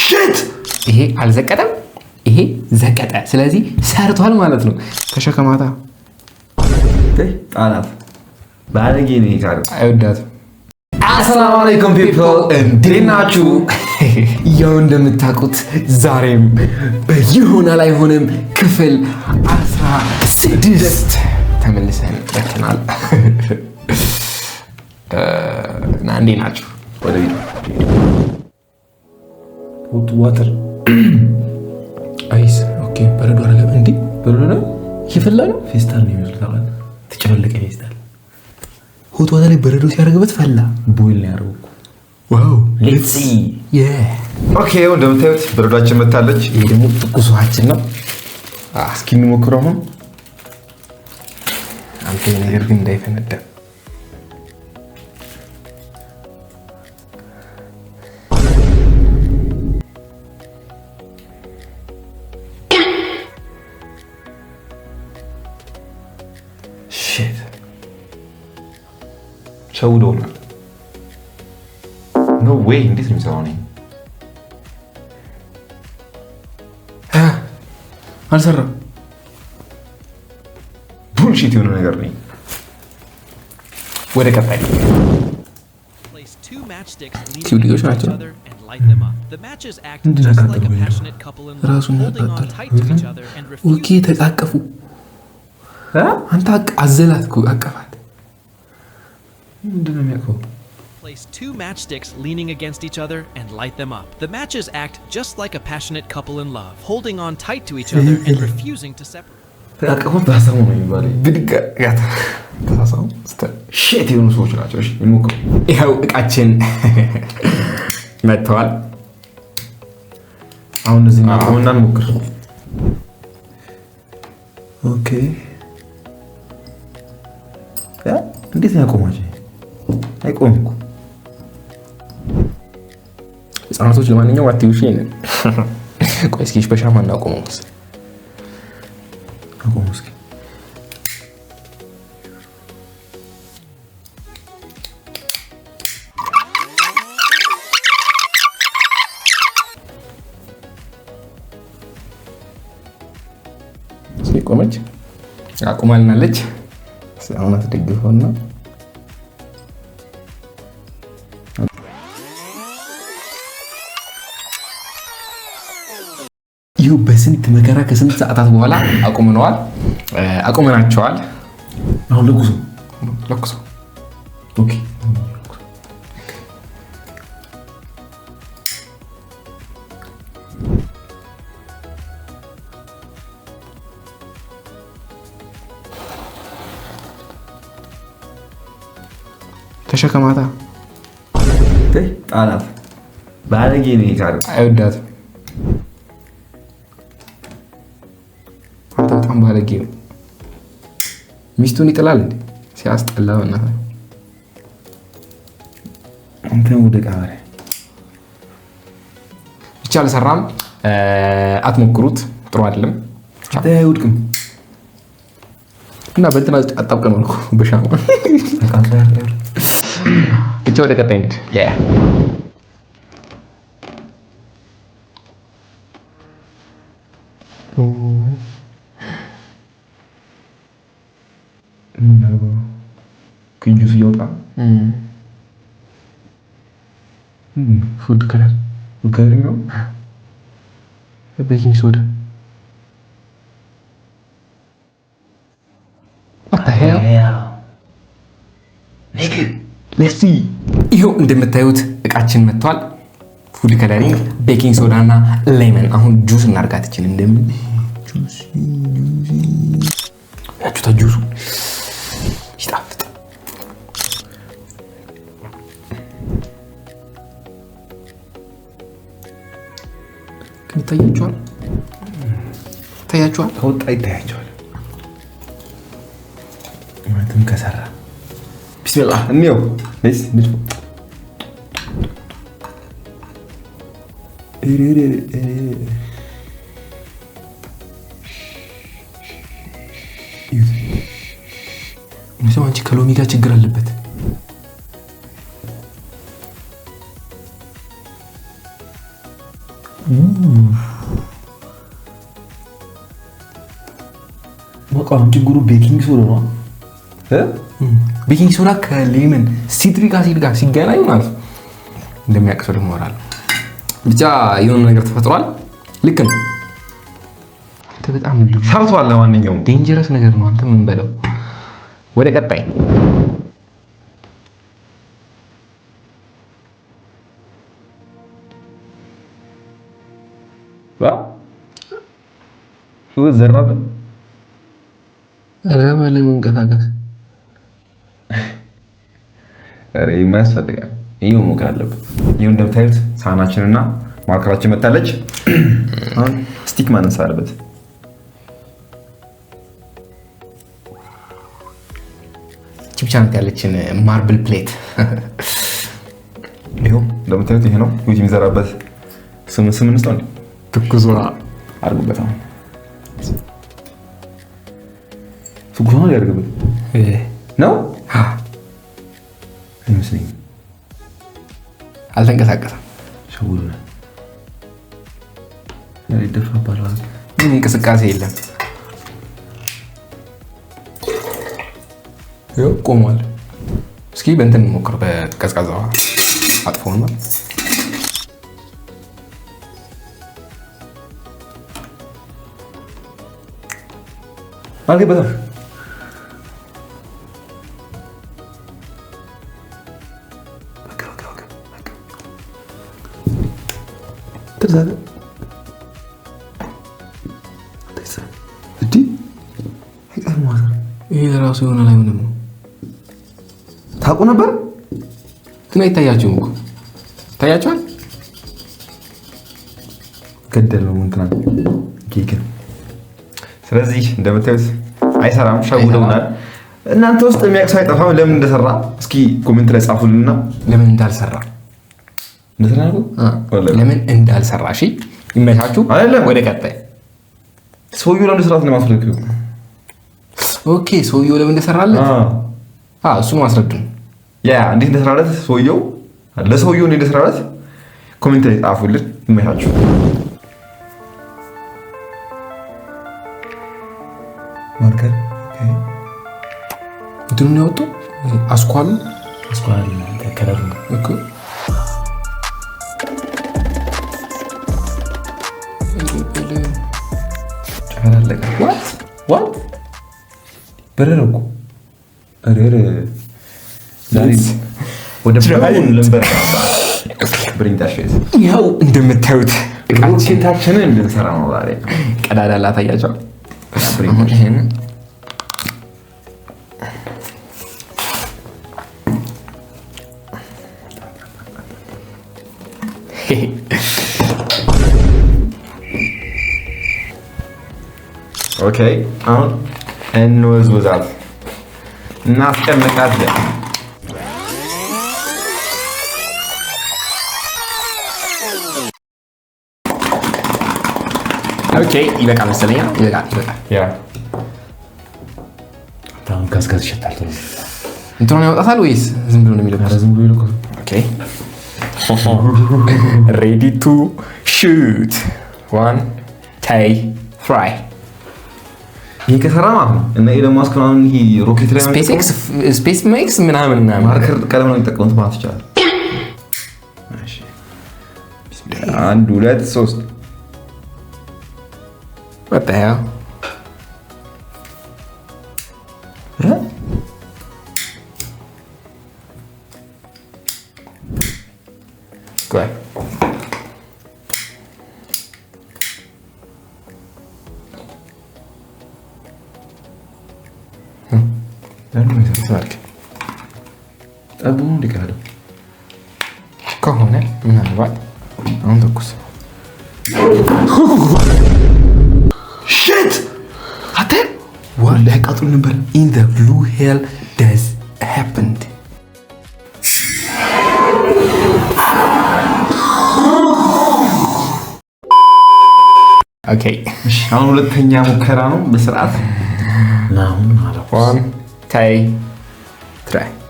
ሽት ይሄ አልዘቀጠም፣ ይሄ ዘቀጠ። ስለዚህ ሰርቷል ማለት ነው። ተሸከማታ ጣላት ባለጌ ነው ይካር አይወዳትም። አሰላሙ አለይኩም ፒፕል እንዴት ናችሁ? ያው እንደምታውቁት ዛሬም በይሆናል አይሆንም ክፍል 16 ተመልሰን መጥተናል። እና እንዴት ናችሁ? ወደ ቪዲዮ ዋተር አይስ ኦኬ። በረዶ አይደለም እንዴ? በረዶ ነው ይፈላ ነው። ፌስታል ነው የሚመስለው። ተጨፈለቀ ፌስታል ሆት ዋተር ላይ በረዶ ሲያደርግበት ፈላ። ቦይል ነው ያደረገው። ዋው ሌትስ ሲ ኦኬ። እንደምታዩት በረዶአችን መታለች። ይሄ ደግሞ ትኩስ ውሃችን ነው። እስኪ እንሞክረው ነው። አንተ ነገር ግን እንዳይፈነዳ ሸውዶናል። ኖ ዌይ እንዴት ነው የሚሰራው? ነኝ አልሰራም። ቡልሺት የሆነ ነገር ነኝ። ወደ ቀጣይ ልጆች ናቸው። ራሱን ያቃጠሉ። ኦኬ ተቃቀፉ። አንተ አዘላት እኮ አቀፋት። ምንድን ነው የሚያውቀው? Place two matchsticks leaning against each other and light them up. The matches act just like a passionate couple in love, holding on tight to each other and refusing to separate. ተቃቀፉት ታሰሙ ነው የሚባለው። ብድጋ ያታ ታሰሙ ሼት የሆኑ ሰዎች ናቸው። እሺ እንሞክረው። ይኸው እቃችን መጥተዋል። አሁን እዚህ ማቆምና እንሞክር። ኦኬ ያ እንዴት ነው ያቆማቸው? አይቆምም እኮ ህፃናቶች። ለማንኛውም አትዩሽ ይሄንን። ቆይ እስኪ በሻማ እናቆመው መሰለኝ። አቆሙ እስኪ። ቆመች፣ አቁማልናለች። አሁን አትደግፈውና ይሁ በስንት መከራ ከስንት ሰዓታት በኋላ አቁመናቸዋል። አሁን ለኩሶ ኦኬ። ተሸከማታ ጣላት ባለጌ ነው ይካር አይወዳትም። በጣም ባለጌ ነው። ሚስቱን ይጥላል እንዴ? ሲያስጠላ እና እንትን ወደ ቃሬ ብቻ አልሰራም። አትሞክሩት፣ ጥሩ አይደለም። አይወድቅም እና በእንትና አጣብቀን ነው በሻማ ብቻ ወደ ቀጣይ እንሂድ። ከጁስ እየወጣ ፉድ ከለር ከለር ቤኪንግ ሶዳ ይኸው እንደምታዩት እቃችን መጥቷል። ፉድ ከለሪንግ፣ ቤኪንግ ሶዳ እና ሌመን። አሁን ጁስ እናርጋት። ይችል እንደምን ያችሁታ ጁሱ ይጣፍጥ። ይታያችኋል፣ ከወጣ ይታያችኋል። ማለትም ከሰራ ቢስሚላህ እንየው። አንቺ ከሎሚ ጋር ችግር አለበት። በቃም ችግሩ ቤኪንግ ሶዳ ነው። ቤኪንግ ሶዳ ከሌመን ሲትሪክ አሲድ ጋር ሲገናኝ ማለት ነው እንደሚያቅሰው ደግሞ ወራል ብቻ የሆነ ነገር ተፈጥሯል። ልክ ነው። በጣም ሰርቷል። ለማንኛውም ዴንጀረስ ነገር ነው። አንተ ምን በለው። ወደ ቀጣይ ዘራበ ረበለ መንቀሳቀስ ያስፈልጋል። ይህ መሞከር አለብን። ይህ እንደምታዩት ሳህናችንና ማርከራችን መታለች። አሁን ስቲክ ማነሳ አለበት። ቺፕቻንት ያለችን ማርብል ፕሌት ይኸው እንደምታዩት ይሄ ነው ዩቲ የሚዘራበት ስም እንስጠው እንዴ ትኩሷ አድርጉበት። አሁን ትኩሷ ነው ያደርግበት ነው አይመስለኝም። አልተንቀሳቀሰም። ሸውሉና ይደፋባል። ምን እንቅስቃሴ የለም። ይኸው ቆሟል። እስኪ በእንትን ሞክር። በቀዝቃዛ አጥፎና አልገባም። ይሄ ራሱ የሆነ ላይ ምንም ታውቁ ነበር ግን አይታያችሁም እኮ ታያችኋል። ገደል ነው እንትና ኬክ። ስለዚህ እንደምታዩት አይሰራም። ሸውደውናል። እናንተ ውስጥ የሚያውቅ ሰው አይጠፋም። ለምን እንደሰራ እስኪ ኮሜንት ላይ ጻፉልንና ለምን እንዳልሰራ ለምን እንዳልሰራ። እሺ ይመቻችሁ። ወደ ቀጣይ ሰውየው ለምን እንደሰራት ነው ማስረዱ። ኦኬ ሰውየው ለምን እንደሰራለት እሱን ማስረዱ። ያ እንዴት እንደሰራለት ሰውየው ለሰውየው እንዴት እንደሰራለት ኮሜንት ላይ ጻፉልን። ይመቻችሁ። ማርከር እንትኑን ያወጣው አስኳሉ ከለሩ እኮ ዋት በረረ እኮ ወደ ብራውን ለምበር ብሪንታሽስ ያው እንደምታዩት ሮኬታችንን እንድንሰራ ነው ዛሬ። ቀዳዳ ላታያቸው ኦኬ አሁን እንወዝወዛት እናስቀምጣለን። ኦኬ ይበቃል መሰለኝ። ይበቃል። ያ ታም ጋዝ ይሸታል። እንትኑን ያወጣታል ወይስ ዝም ብሎ ነው የሚለቀው? ዝም ብሎ ይለቀው። ኦኬ ሬዲ ቱ ሹት 1 2 3 ይሄ ከሰራ ማለት ነው። እና ኤሎን ማስክ ምናምን ይሄ ሮኬት ላይ ስፔስ ኤክስ ምናምን ማርከር ቀለም ነው የሚጠቀሙት ማለት ይቻላል። እሺ 1 2 3 What the hell? Go ahead. ጠቡን እንዲካሄዱ ከሆነ ምናልባት አሁን ተኩስ Shit! አተ ወላሂ ቃጥሎ ነበር። In the blue hell does happened. ኦኬ አሁን ሁለተኛ ሙከራ ነው በስርዓት ናው ማለት 1 2 3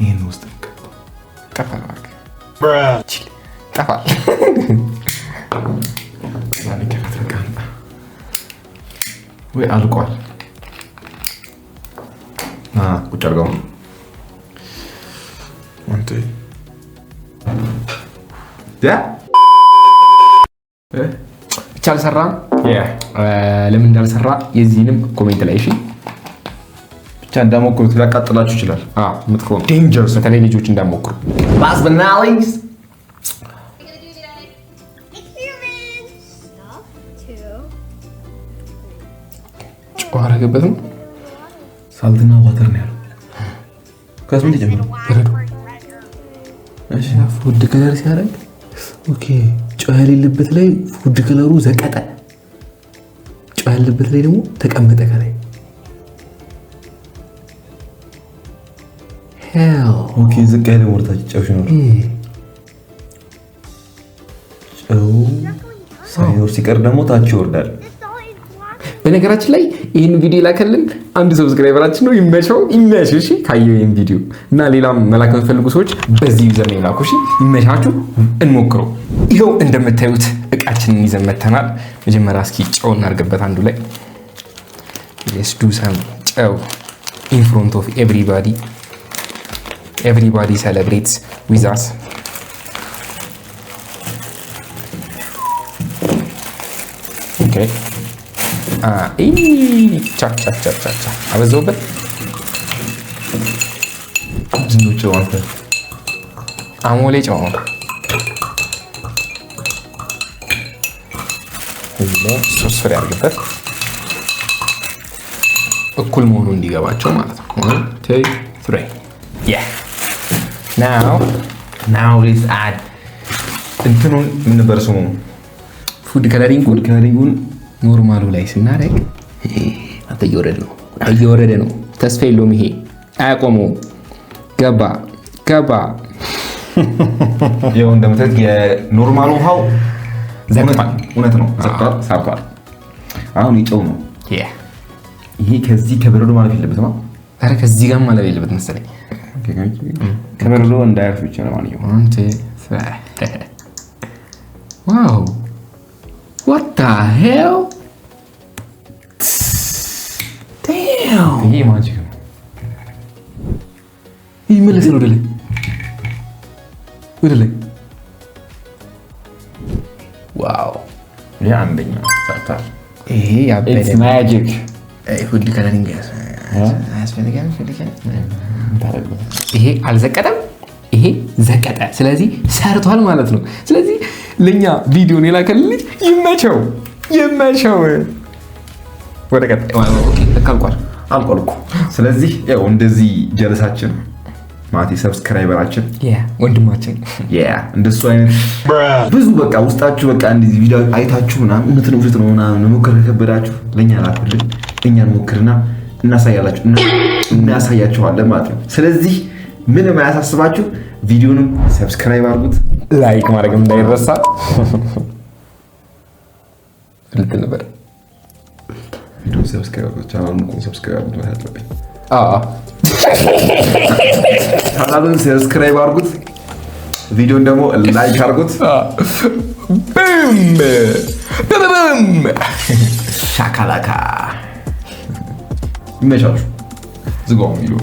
ይሄን ውስጥ ጠፋል ወይ አልቋል። ቁጭ አድርገው ብቻ አልሰራም። ለምን እንዳልሰራ የዚህንም ኮሜንት ላይ እሺ። ብቻ እንዳሞክሩት ሊያቃጥላችሁ ይችላል። መጥፎ ነው። ዴንጀርስ በተለይ ልጆች እንዳሞክሩ። ባስበናሊስ ጨው አደረገበትም። ሳልትና ዋተር ነው ያለው። ከዚህ ምን ተጨምሮ በረዶ ፉድ ከለር ሲያደርግ ኦኬ። ጨው ያሌለበት ላይ ፉድ ከለሩ ዘቀጠ፣ ጨው ያለበት ላይ ደግሞ ተቀመጠ ከላይ። ኦኬ ዝቅ ያለ ወርታች ጨው ሲኖር ጨው ሳይኖር ሲቀር ደግሞ ታች ይወርዳል። በነገራችን ላይ ይህን ቪዲዮ ላከልን አንድ ሰብስክራይበራችን ነው። ይመቸው። እሺ ካየው ይህን ቪዲዮ እና ሌላም መላክ የምትፈልጉ ሰዎች በዚህ ዩዘር ነው ላኩ። እሺ ይመቻችሁ፣ እንሞክረው። ይኸው እንደምታዩት እቃችንን ይዘን መተናል። መጀመሪያ እስኪ ጨው እናድርግበት አንዱ ላይ። let's do some ጨው in front of everybody celebrates with us. okay ቻክ አበዛውበት። ጨው አንተ አሞሌ ጨው ሶስት ፍሬ አድርግበት እኩል መሆኑ እንዲገባቸው ማለት ነው። 1 2 3 yeah now let's add እንትኑን ምን ነበር ስሙ? ፉድ ከለሪንጉን ኖርማሉ ላይ ስናደርግ እየወረደ ነው። ተስፋ የለውም። ይሄ አያቆመውም። ገባ ይኸው እንደምታዩት የኖርማሉ ውሃው እውነት ነው ሰርቷል። አሁን ይጨው ነው። ይሄ ከዚህ ከበረዶ ማለት የለበትም። ኧረ ከዚህ ጋር ማለት የለበትም መሰለኝ። ከበረዶ እንዳያርፍ ብቻ ነው ማለት ነው። ዋው what the hell damn ይሄ ማጂክ ነው። ይመለሳል ወደ ላይ ዋው ይሄ አንደኛ ሰርቷል። ይሄ ያበደ ማጂክ ፉድ ከለሪንግ ይሄ አልዘቀጠም፣ ይሄ ዘቀጠ። ስለዚህ ሰርቷል ማለት ነው። ስለዚህ ለኛ ቪዲዮን የላከልን ልጅ ይመቸው። ወደ ቀጣይ አልቋል እኮ። ስለዚህ ያው እንደዚህ ጀለሳችን ማቲ ሰብስክራይበራችን ወንድማችን እንደሱ አይነት ብዙ በቃ ውስጣችሁ በቃ እንደዚህ ቪዲዮ አይታችሁ ምናምን እውነት ነው ውሸት ነው ምናምን መሞከር ከከበዳችሁ ለኛ ላኩልን። እኛን ሞክርና እናሳያችኋለን ማለት ነው። ስለዚህ ምንም አያሳስባችሁ። ቪዲዮንም ሰብስክራይብ አድርጉት፣ ላይክ ማድረግ እንዳይረሳ። ልክ ነበር። ቪዲዮ ሰብስክራይብ አድርጉት፣ ቻናሉን ሰብስክራይብ አድርጉት ማለት አለብኝ። ቻናሉን ሰብስክራይብ አድርጉት፣ ቪዲዮን ደግሞ ላይክ አድርጉት። ሻካላካ ይመቻችሁ። ዝጋው ቪዲዮ